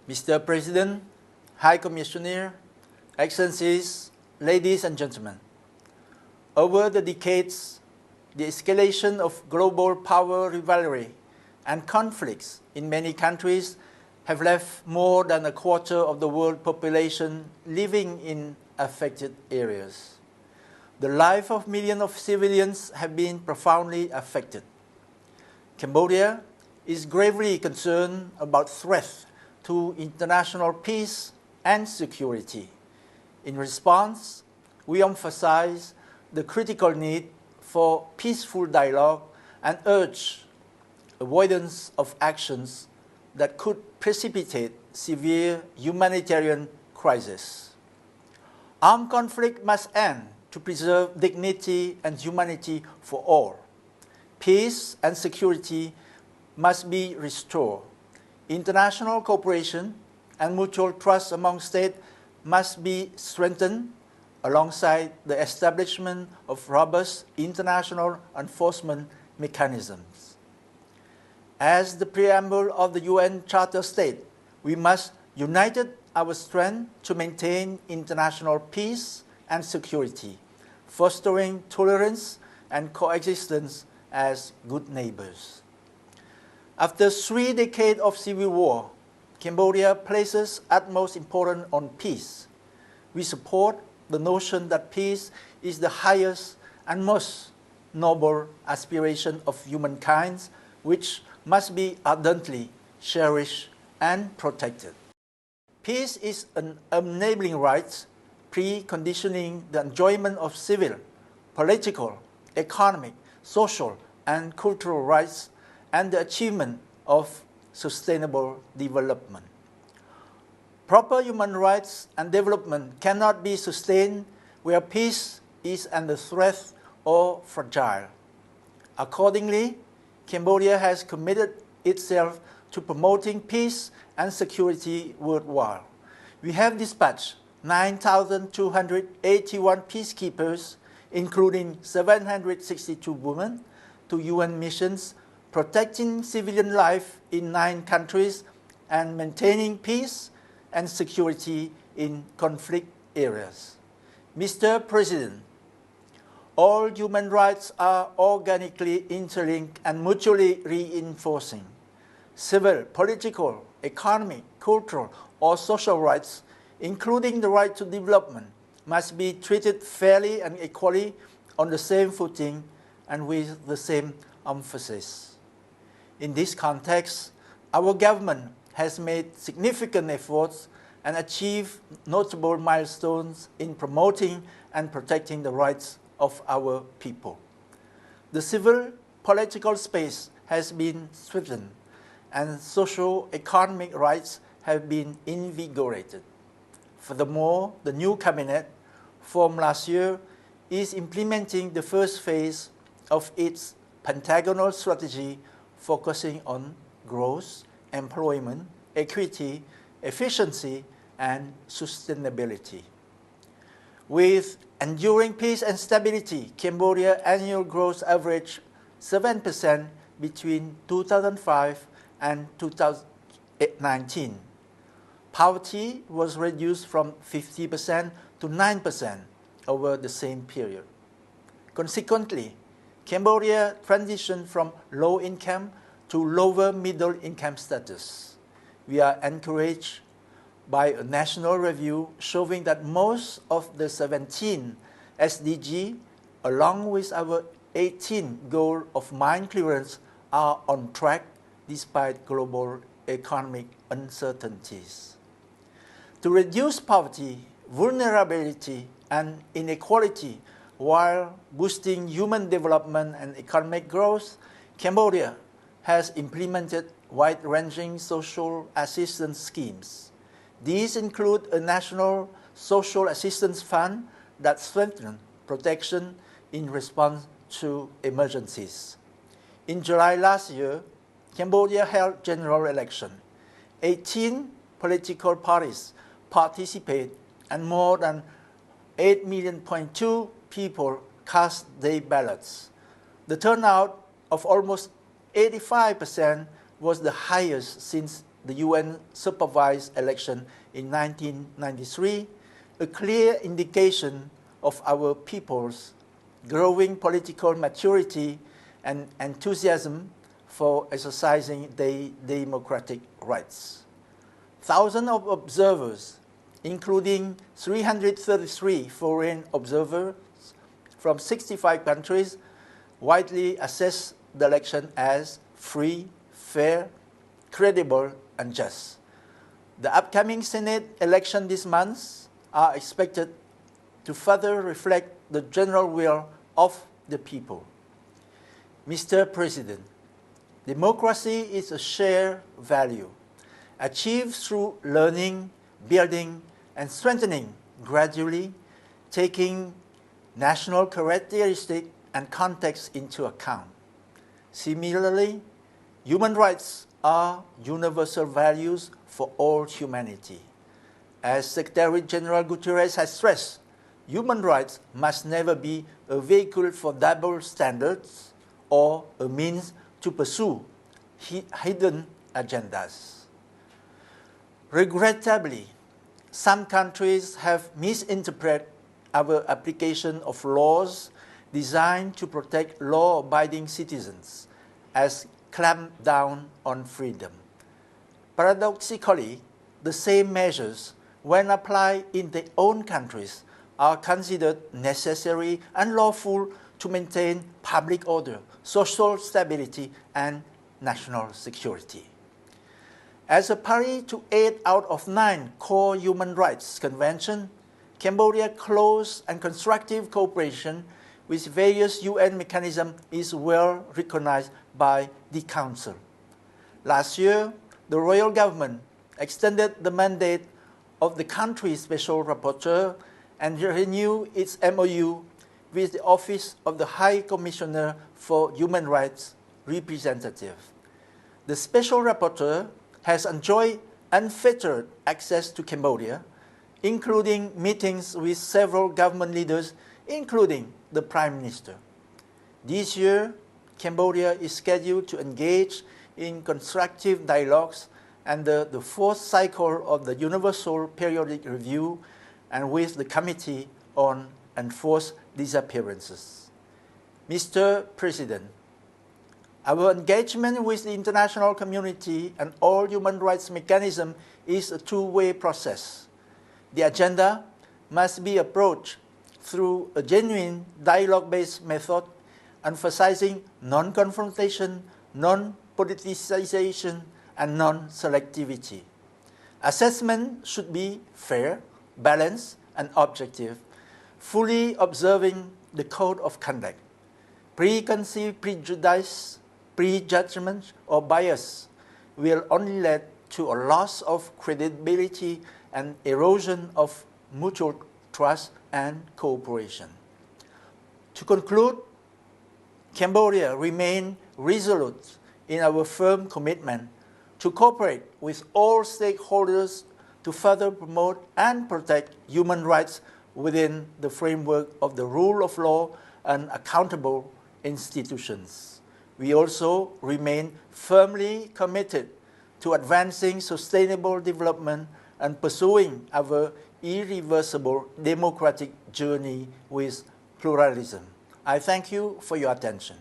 Mr. President, High Commissioner, Excellencies, ladies and gentlemen, over the decades, the escalation of global power rivalry and conflicts in many countries have left more than a quarter of the world population living in affected areas. The life of millions of civilians have been profoundly affected. Cambodia is gravely concerned about threats to international peace and security. In response, we emphasize the critical need for peaceful dialogue and urge avoidance of actions that could precipitate severe humanitarian crisis. Armed conflict must end to preserve dignity and humanity for all. Peace and security must be restored. International cooperation and mutual trust among states must be strengthened alongside the establishment of robust international enforcement mechanisms. As the preamble of the UN Charter states, we must unite our strength to maintain international peace and security, fostering tolerance and coexistence as good neighbors. After 3 decades of civil war, Cambodia places utmost importance on peace. We support the notion that peace is the highest and most noble aspiration of humankind, which must be ardently cherished and protected. Peace is an enabling right, preconditioning the enjoyment of civil, political, economic, social, and cultural rights and the achievement of sustainable development. Proper human rights and development cannot be sustained where peace is under threat or fragile. Accordingly, Cambodia has committed itself to promoting peace and security worldwide. We have dispatched 9,281 peacekeepers, including 762 women, to UN missions protecting civilian life in 9 countries and maintaining peace and security in conflict areas. Mr. President, all human rights are organically interlinked and mutually reinforcing. Civil, political, economic, cultural, or social rights, including the right to development, must be treated fairly and equally on the same footing and with the same emphasis. In this context, our government has made significant efforts and achieved notable milestones in promoting and protecting the rights of our people. The civil political space has been strengthened and socio-economic rights have been invigorated. Furthermore, the new cabinet, formed last year, is implementing the first phase of its pentagonal strategy focusing on growth, employment, equity, efficiency, and sustainability. With enduring peace and stability, Cambodia's annual growth averaged 7% between 2005 and 2019. Poverty was reduced from 50% to 9% over the same period. Consequently, Cambodia transitioned from low income to lower middle income status. We are encouraged by a national review showing that most of the 17 SDG, along with our 18 goal of mine clearance, are on track despite global economic uncertainties. To reduce poverty, vulnerability, and inequality while boosting human development and economic growth, Cambodia has implemented wide-ranging social assistance schemes. These include a national social assistance fund that strengthens protection in response to emergencies. In July last year, Cambodia held general election. 18 political parties participated and more than 8.2 million people cast their ballots. The turnout of almost 85% was the highest since the UN supervised election in 1993, a clear indication of our people's growing political maturity and enthusiasm for exercising their democratic rights. Thousands of observers, including 333 foreign observers from 65 countries, widely assessed the election as free, fair, credible, and just. The upcoming Senate election this month are expected to further reflect the general will of the people. Mr. President, democracy is a shared value, achieved through learning, building, and strengthening gradually, taking national characteristics and context into account. Similarly, human rights are universal values for all humanity. As Secretary General Guterres has stressed, human rights must never be a vehicle for double standards or a means to pursue hidden agendas. Regrettably, some countries have misinterpreted our application of laws designed to protect law-abiding citizens as clamp down on freedom. Paradoxically, the same measures, when applied in their own countries, are considered necessary and lawful to maintain public order, social stability, and national security. As a party to 8 out of 9 core human rights conventions, Cambodia's close and constructive cooperation with various UN mechanisms is well recognized by the Council. Last year, the royal government extended the mandate of the country's special rapporteur and renewed its MOU with the Office of the High Commissioner for Human Rights representative. The special rapporteur has enjoyed unfettered access to Cambodia, including meetings with several government leaders, including the Prime Minister. This year, Cambodia is scheduled to engage in constructive dialogues under the fourth cycle of the Universal Periodic Review and with the Committee on Enforced Disappearances. Mr. President, our engagement with the international community and all human rights mechanisms is a two-way process. The agenda must be approached through a genuine dialogue-based method, emphasizing non-confrontation, non-politicization, and non-selectivity. Assessment should be fair, balanced, and objective, fully observing the code of conduct. Preconceived prejudice, prejudgment, or bias will only lead to a loss of credibility and erosion of mutual trust and cooperation. To conclude, Cambodia remains resolute in our firm commitment to cooperate with all stakeholders to further promote and protect human rights within the framework of the rule of law and accountable institutions. We also remain firmly committed to advancing sustainable development and pursuing our irreversible democratic journey with pluralism. I thank you for your attention.